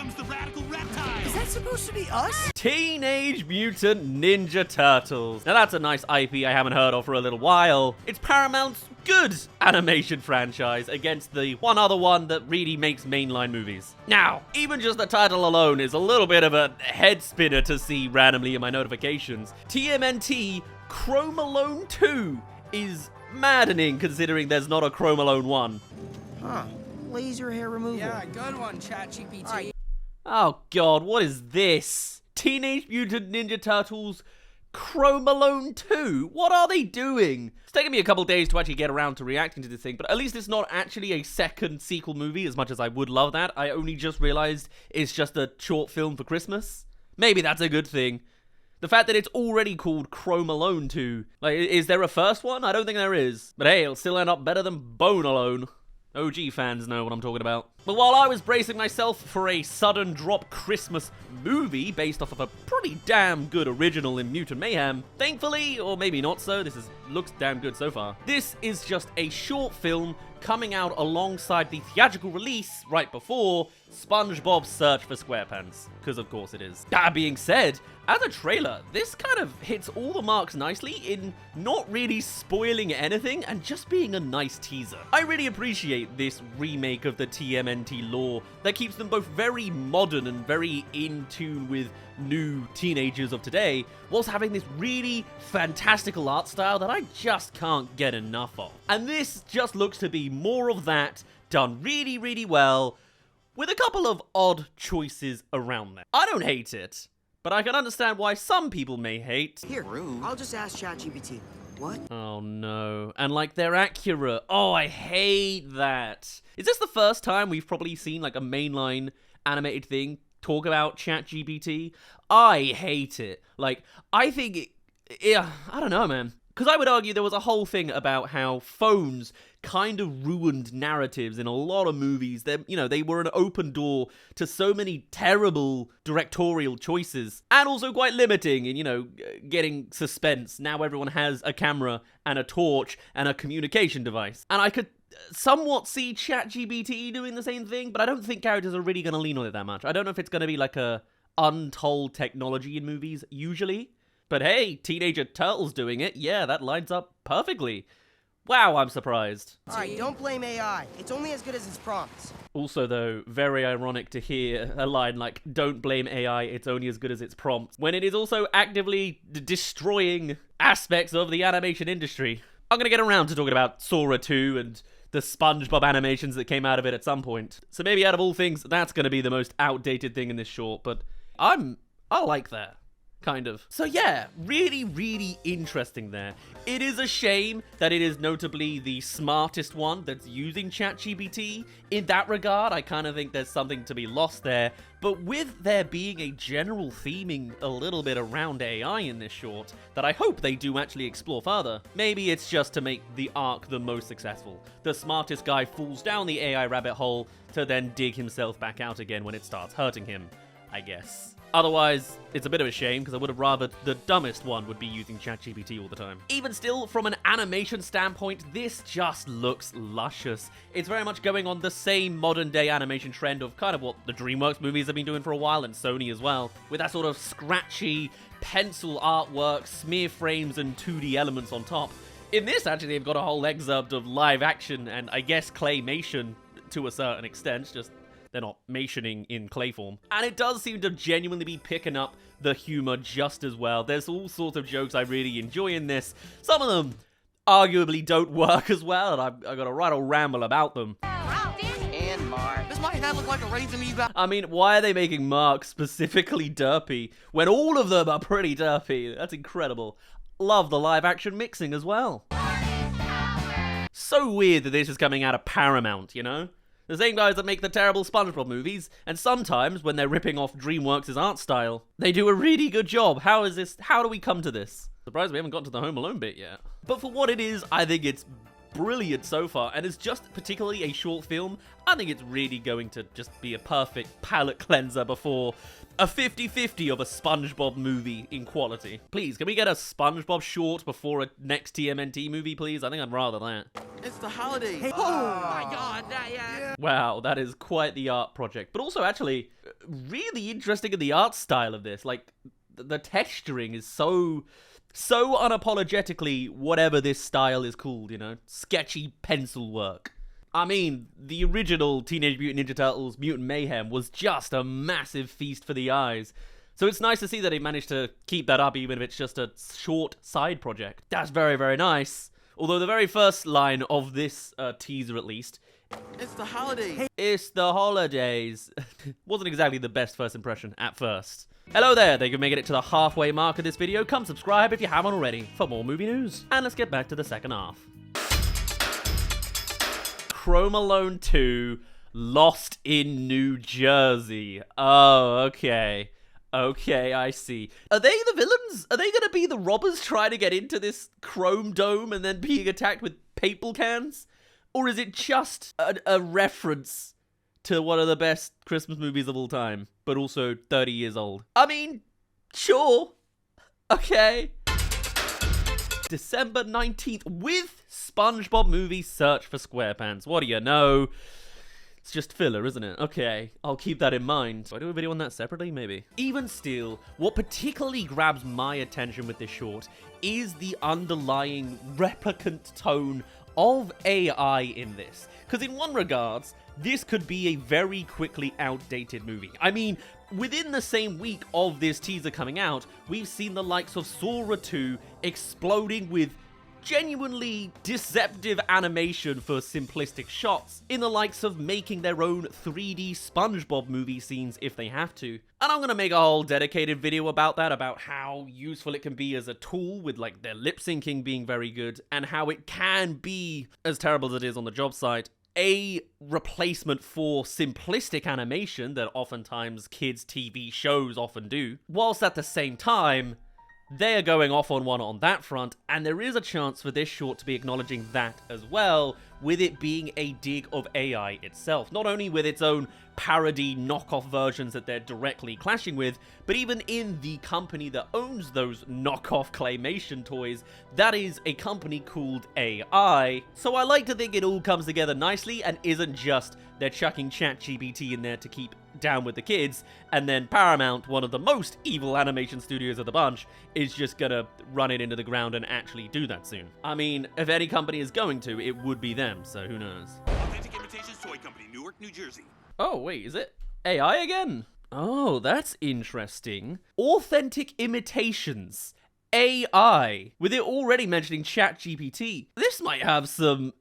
comes the radical reptile. Is that supposed to be us? Teenage Mutant Ninja Turtles. Now that's a nice IP I haven't heard of for a little while. It's Paramount's good animation franchise against the one other one that really makes mainline movies. Now, even just the title alone is a little bit of a head spinner to see randomly in my notifications. TMNT Chrome Alone 2 is maddening considering there's not a Chrome Alone 1. Huh. Laser hair removal. Yeah, good one, ChatGPT. Oh god, what is this? Teenage Mutant Ninja Turtles Chrome Alone 2? What are they doing? It's taken me a couple days to actually get around to reacting to this thing, but at least it's not actually a second sequel movie, as much as I would love that. I only just realized it's just a short film for Christmas. Maybe that's a good thing. The fact that it's already called Chrome Alone 2. Like, is there a first one? I don't think there is. But hey, it'll still end up better than Bone Alone. OG fans know what I'm talking about. But while I was bracing myself for a sudden drop Christmas movie based off of a pretty damn good original in Mutant Mayhem, thankfully, or maybe not so, looks damn good so far. This is just a short film coming out alongside the theatrical release right before Spongebob Search for Squarepants, because of course it is. That being said, as a trailer, this kind of hits all the marks nicely in not really spoiling anything and just being a nice teaser. I really appreciate this remake of the TMNT lore that keeps them both very modern and very in tune with new teenagers of today, whilst having this really fantastical art style that I just can't get enough of. And this just looks to be more of that, done really, really well, with a couple of odd choices around there. I don't hate it, but I can understand why some people may hate. Here, I'll just ask ChatGPT. What? Oh no. And like, they're accurate. Oh, I hate that. Is this the first time we've probably seen like a mainline animated thing talk about ChatGPT? I hate it. Like, I think yeah, I don't know, man. Because I would argue there was a whole thing about how phones kind of ruined narratives in a lot of movies. They were an open door to so many terrible directorial choices, and also quite limiting in, getting suspense. Now everyone has a camera and a torch and a communication device. And I could somewhat see ChatGPT doing the same thing, but I don't think characters are really going to lean on it that much. I don't know if it's going to be like a untold technology in movies, usually. But hey, Teenage Turtles doing it, yeah, that lines up perfectly. Wow, I'm surprised. Alright, don't blame AI. It's only as good as its prompts. Also, though, very ironic to hear a line like, don't blame AI, it's only as good as its prompts, when it is also actively destroying aspects of the animation industry. I'm gonna get around to talking about Sora 2 and the SpongeBob animations that came out of it at some point. So maybe out of all things, that's gonna be the most outdated thing in this short, but I like that. Kind of. So yeah, really, really interesting there. It is a shame that it is notably the smartest one that's using ChatGPT. In that regard, I kind of think there's something to be lost there. But with there being a general theming a little bit around AI in this short, that I hope they do actually explore further. Maybe it's just to make the arc the most successful. The smartest guy falls down the AI rabbit hole to then dig himself back out again when it starts hurting him, I guess. Otherwise, it's a bit of a shame, because I would have rather the dumbest one would be using ChatGPT all the time. Even still, from an animation standpoint, this just looks luscious. It's very much going on the same modern-day animation trend of kind of what the DreamWorks movies have been doing for a while, and Sony as well, with that sort of scratchy pencil artwork, smear frames, and 2D elements on top. In this, actually, they've got a whole excerpt of live action, and I guess claymation to a certain extent, just they're not mationing in clay form. And it does seem to genuinely be picking up the humor just as well. There's all sorts of jokes I really enjoy in this. Some of them arguably don't work as well, and I've got a right old ramble about them. And Mark. Does my head look like a raisin you got? I mean, why are they making Mark specifically derpy when all of them are pretty derpy? That's incredible. Love the live action mixing as well. So weird that this is coming out of Paramount, The same guys that make the terrible SpongeBob movies, and sometimes, when they're ripping off DreamWorks' art style, they do a really good job. How do we come to this? Surprised we haven't got to the Home Alone bit yet. But for what it is, I think it's brilliant so far, and it's just particularly a short film. I think it's really going to just be a perfect palate cleanser before a 50-50 of a SpongeBob movie in quality. Please, can we get a SpongeBob short before a next TMNT movie, please? I think I'd rather that. It's the holidays. Hey, oh my god, yeah. Wow, that is quite the art project. But also, actually, really interesting in the art style of this. Like, the texturing is so unapologetically whatever this style is called, you know? Sketchy pencil work. I mean, the original Teenage Mutant Ninja Turtles Mutant Mayhem was just a massive feast for the eyes. So it's nice to see that they managed to keep that up even if it's just a short side project. That's very, very nice. Although the very first line of this teaser, at least, It's the holidays. it's the holidays, wasn't exactly the best first impression at first. Hello there, thank you for making it to the halfway mark of this video. Come subscribe if you haven't already for more movie news. And let's get back to the second half. Chrome Alone 2, Lost in New Jersey. Oh, okay. Okay, I see. Are they the villains? Are they gonna be the robbers trying to get into this chrome dome and then being attacked with paper cans? Or is it just a reference to one of the best Christmas movies of all time, but also 30 years old? I mean, sure. Okay. December 19th with Spongebob movie Search for Squarepants. What do you know? It's just filler, isn't it? Okay, I'll keep that in mind. Do I do a video on that separately? Maybe. Even still, what particularly grabs my attention with this short is the underlying replicant tone of AI in this. Because in one regards, this could be a very quickly outdated movie. I mean, within the same week of this teaser coming out, we've seen the likes of Sora 2 exploding with genuinely deceptive animation for simplistic shots, in the likes of making their own 3D SpongeBob movie scenes if they have to. And I'm gonna make a whole dedicated video about that, about how useful it can be as a tool with like their lip syncing being very good, and how it can be, as terrible as it is on the job site, a replacement for simplistic animation that oftentimes kids' TV shows often do, whilst at the same time, they are going off on one on that front, and there is a chance for this short to be acknowledging that as well, with it being a dig of AI itself. Not only with its own parody knockoff versions that they're directly clashing with, but even in the company that owns those knockoff claymation toys, that is a company called AI. So I like to think it all comes together nicely and isn't just they're chucking ChatGPT in there to keep down with the kids, and then Paramount, one of the most evil animation studios of the bunch, is just gonna run it into the ground and actually do that soon. I mean, if any company is going to, it would be them, so who knows. Authentic Imitations Toy Company, Newark, New Jersey. Oh, wait, is it AI again? Oh, that's interesting. Authentic Imitations. AI. With it already mentioning ChatGPT. This might have some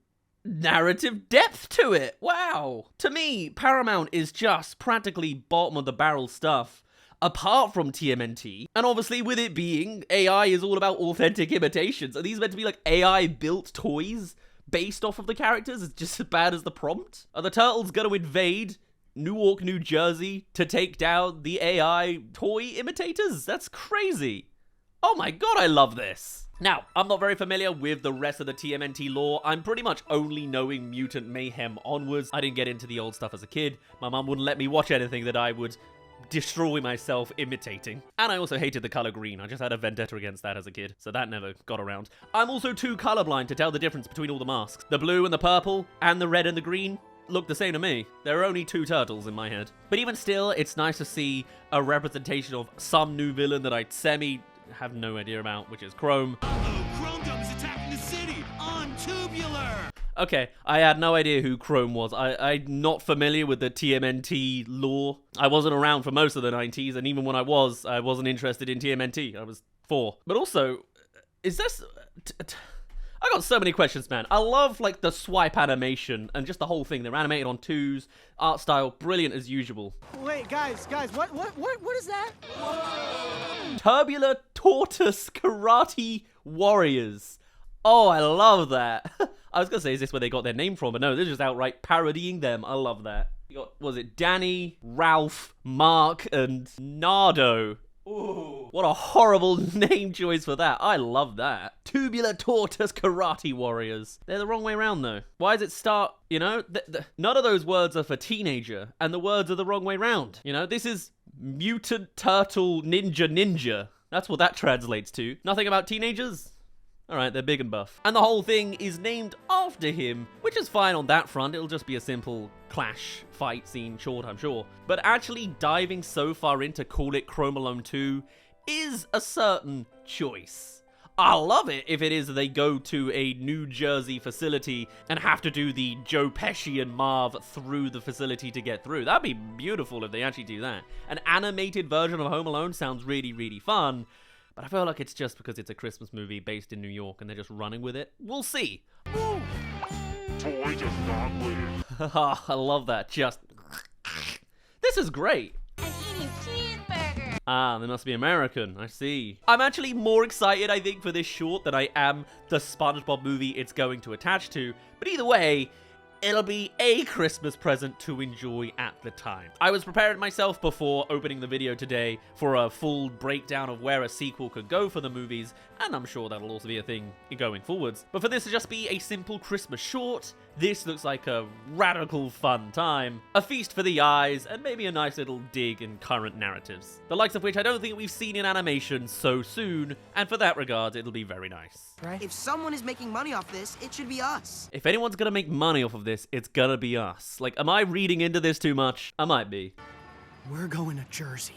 narrative depth to it. Wow. To me, Paramount is just practically bottom of the barrel stuff, apart from TMNT. And obviously with it being, AI is all about authentic imitations. Are these meant to be like AI built toys based off of the characters? It's just as bad as the prompt. Are the turtles gonna invade Newark, New Jersey to take down the AI toy imitators? That's crazy. Oh my god, I love this. Now, I'm not very familiar with the rest of the TMNT lore. I'm pretty much only knowing Mutant Mayhem onwards. I didn't get into the old stuff as a kid. My mum wouldn't let me watch anything that I would destroy myself imitating. And I also hated the color green. I just had a vendetta against that as a kid, so that never got around. I'm also too colorblind to tell the difference between all the masks. The blue and the purple, and the red and the green look the same to me. There are only two turtles in my head. But even still, it's nice to see a representation of some new villain that I have no idea about, which is Chrome. Uh-oh, Chrome Dome is attacking the city on Tubular! Okay, I had no idea who Chrome was. I'm not familiar with the TMNT lore. I wasn't around for most of the 90s, and even when I wasn't interested in TMNT. I was 4. But also, is this... I got so many questions, man. I love, like, the swipe animation and just the whole thing. They're animated on 2s, art style, brilliant as usual. Wait, guys, what is that? Tubular Tortoise Karate Warriors. Oh, I love that. I was gonna say, is this where they got their name from? But no, they're just outright parodying them. I love that. You got, was it Danny, Ralph, Mark, and Nardo? Ooh, what a horrible name choice for that. I love that. Tubular Tortoise Karate Warriors. They're the wrong way around, though. Why does it start, you know? None of those words are for teenager, and the words are the wrong way round. You know, this is Mutant Turtle Ninja. That's what that translates to. Nothing about teenagers? Alright, they're big and buff. And the whole thing is named after him, which is fine on that front. It'll just be a simple clash fight scene short, I'm sure. But actually diving so far in to call it Chrome Alone 2 is a certain choice. I'll love it if it is they go to a New Jersey facility and have to do the Joe Pesci and Marv through the facility to get through. That'd be beautiful if they actually do that. An animated version of Home Alone sounds really, really fun, but I feel like it's just because it's a Christmas movie based in New York and they're just running with it. We'll see. Toy does not live. I love that. Just... This is great. I'm eating cheeseburger. Ah, they must be American. I see. I'm actually more excited, I think, for this short than I am the SpongeBob movie it's going to attach to. But either way, it'll be a Christmas present to enjoy at the time. I was preparing myself before opening the video today for a full breakdown of where a sequel could go for the movies, and I'm sure that'll also be a thing going forwards. But for this to just be a simple Christmas short, this looks like a radical fun time, a feast for the eyes, and maybe a nice little dig in current narratives. The likes of which I don't think we've seen in animation so soon, and for that regard, it'll be very nice. Right? If someone is making money off this, it should be us. If anyone's gonna make money off of this, it's gonna be us. Like, am I reading into this too much? I might be. We're going to Jersey.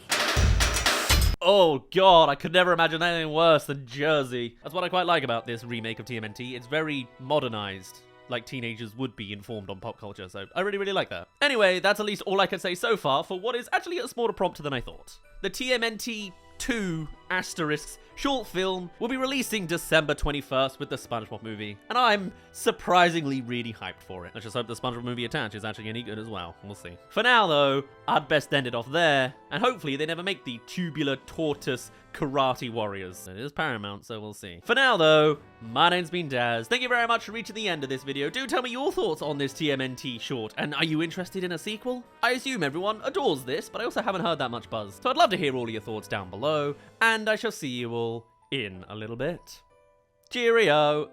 Oh god, I could never imagine anything worse than Jersey. That's what I quite like about this remake of TMNT. It's very modernized, like teenagers would be informed on pop culture, so I really, really like that. Anyway, that's at least all I can say so far for what is actually a smaller prompt than I thought. The TMNT 2 asterisks short film will be releasing December 21st with the SpongeBob movie, and I'm surprisingly really hyped for it. Let's just hope the SpongeBob movie attached is actually any good as well. We'll see. For now though, I'd best end it off there, and hopefully they never make the tubular tortoise karate warriors. It is Paramount, so we'll see. For now though, my name's been Daz. Thank you very much for reaching the end of this video. Do tell me your thoughts on this TMNT short, and are you interested in a sequel? I assume everyone adores this, but I also haven't heard that much buzz, so I'd love to hear all of your thoughts down below, and I shall see you all in a little bit. Cheerio!